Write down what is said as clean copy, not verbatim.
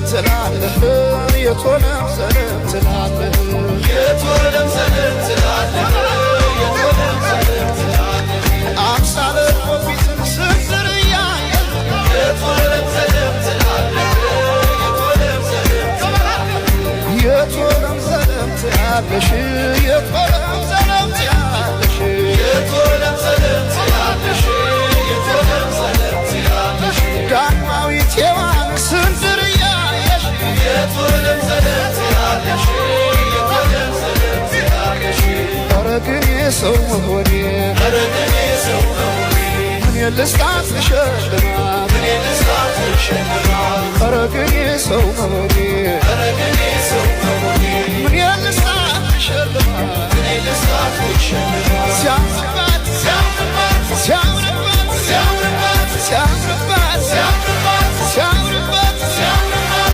ሰላም ትላለህ የቶለም ሰላም ትላለህ የቶለም ሰላም ትላለህ የቶለም ሰላም ትላለህ አምሳለ ፊትን ስንዝርያ የቶለም ሰላም ትላለህ የቶለም ሰላም ትላለህ የቶለም ሰላም ትላለሽ የቶለም ሰላም ትላለሽ የቶለም ሰላም ትላለሽ የቶለም ሰላም ትላለሽ ዳግማዊት ሔዋን ስንዝርያየሽ የቶለም ሰላም ትላለሽ የቶለም ሰላም ትላለሽ ኧረ ግን የሰው መሆኔ ኧረ ግን የሰው መሆኔ ምን ልስጣት ልሸልማት ምን ልስጣት